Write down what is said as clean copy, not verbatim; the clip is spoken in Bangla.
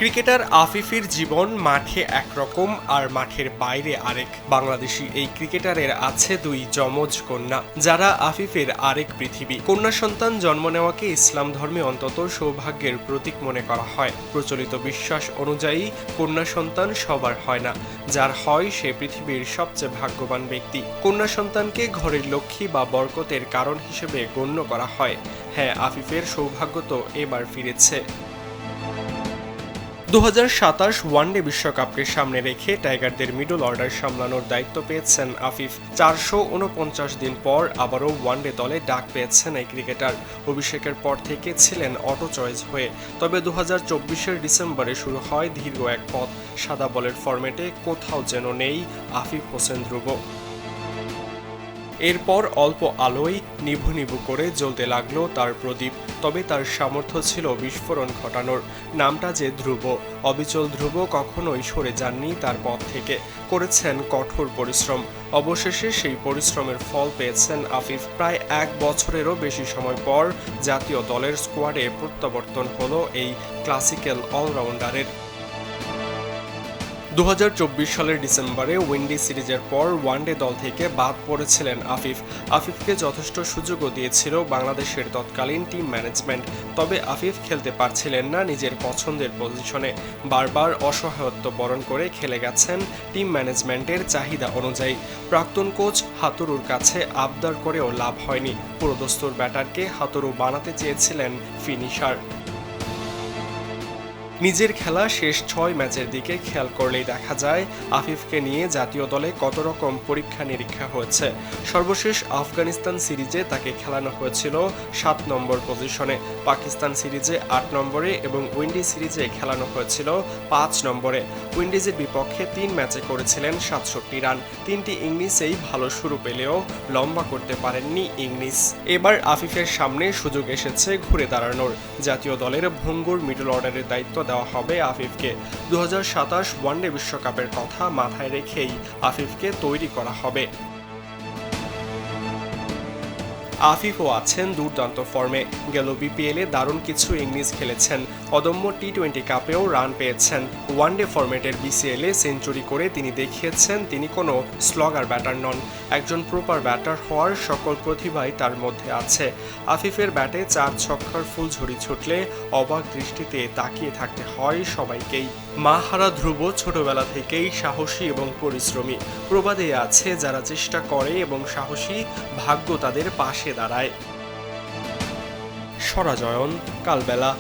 ক্রিকেটার আফিফের জীবন মাঠে একরকম আর মাঠের বাইরে আরেক। বাংলাদেশি এই ক্রিকেটারের আছে দুই যমজ কন্যা, যারা আফিফের আরেক পৃথিবী। কন্যা সন্তান জন্ম নেওয়াকে ইসলাম ধর্মে অন্তত সৌভাগ্যের প্রতীক মনে করা হয়। প্রচলিত বিশ্বাস অনুযায়ী কন্যা সন্তান সবার হয় না, যার হয় সে পৃথিবীর সবচেয়ে ভাগ্যবান ব্যক্তি। কন্যা সন্তানকে ঘরের লক্ষ্মী বা বরকতের কারণ হিসেবে গণ্য করা হয়। হ্যাঁ, আফিফের সৌভাগ্য তো এবার ফিরেছে। 2027 ওয়ানডে বিশ্বকাপকে সামনে রেখে টাইগারদের মিডল অর্ডার সামলানোর দায়িত্ব পেয়েছেন আফিফ। 449 দিন পর আবারও ওয়ানডে দলে ডাক পেয়েছেন এই ক্রিকেটার। অভিষেকের পর থেকে ছিলেন অটো চয়েস হয়ে, তবে 2024-এর ডিসেম্বরে শুরু হয় দীর্ঘ এক পথ। সাদা বলের ফরম্যাটে কোথাও যেন নেই আফিফ হোসেন ধ্রুব। এরপর অল্প আলোয় নিভু নিভু করে জ্বলতে লাগলো তার প্রদীপ। তবে তার সামর্থ্য ছিল বিস্ফোরণ ঘটানোর। নামটা যে ধ্রুব, অবিচল ধ্রুব কখনোই সরে যাননি তার পথ থেকে। করেছেন কঠোর পরিশ্রম। অবশেষে সেই পরিশ্রমের ফল পেয়েছেন আফিফ। প্রায় এক বছরেরও বেশি সময় পর জাতীয় দলের স্কোয়াডে প্রত্যাবর্তন হলো এই ক্লাসিক্যাল অলরাউন্ডারের। 2024 সালের ডিসেম্বরে উইন্ডিজ সিরিজের পর ওয়ানডে দল থেকে বাদ পড়েছিলেন আফিফ। আফিফকে যথেষ্ট সুযোগও দিয়েছিল বাংলাদেশের তৎকালীন টিম ম্যানেজমেন্ট, তবে আফিফ খেলতে পারছিলেন না নিজের পছন্দের পজিশনে। বারবার অসহায়ত্ব বরণ করে খেলে গেছেন টিম ম্যানেজমেন্টের চাহিদা অনুযায়ী। প্রাক্তন কোচ হাতুরুর কাছে আবদার করেও লাভ হয়নি। পুরোদস্তুর ব্যাটারকে হাতুরু বানাতে চেয়েছিলেন ফিনিশার। নিজের খেলা শেষ 6 ম্যাচের দিকে খেয়াল করলেই দেখা যায় আফিফকে নিয়ে জাতীয় দলে কত রকম পরীক্ষা নিরীক্ষা হয়েছে। সর্বশেষ আফগানিস্তান সিরিজে তাকে খেলানো হয়েছিল 7 নম্বর পজিশনে, পাকিস্তান সিরিজে 8 নম্বরে এবং উইন্ডিজ সিরিজে খেলানো হয়েছিল 5 নম্বরে। উইন্ডিজের বিপক্ষে 3 ম্যাচে করেছিলেন 67 রান। 3টি ইনিংসেই ভালো শুরু পেলেও লম্বা করতে পারেননি ইংলিশ। এবার আফিফের সামনে সুযোগ এসেছে ঘুরে দাঁড়ানোর। জাতীয় দলের ভঙ্গুর মিডল অর্ডারের দায়িত্ব দেওয়া হবে আফিফকে। 2027 ওয়ানডে বিশ্বকাপের কথা মাথায় রেখেই আফিফকে তৈরি করা হবে। আফিফও আছেন দুর্দান্ত ফর্মে। গেল বিপিএলে দারুণ কিছু ইনিংস খেলেছেন, অদম্য টি-20 কাপেও রান পেয়েছেন। ওয়ানডে ফরম্যাটের বিসিএলে সেঞ্চুরি করে তিনি দেখিয়েছেন তিনি কোনো স্লগার ব্যাটার নন। একজন প্রপার ব্যাটার হওয়ার সকল প্রতিভাই তার মধ্যে আছে। আফিফের ব্যাটে 4 ছক্কার ফুলঝুরি ছুটলে অবাক দৃষ্টিতে তাকিয়ে থাকতে হয় সবাইকেই। মাহারা ধ্রুব ছোটবেলা থেকেই সাহসী এবং পরিশ্রমী। প্রবাদে আছে, যারা চেষ্টা করে এবং সাহসী, ভাগ্য তাদের পাশে দাঁড়ায়। সরাজয়ন, কালবেলা।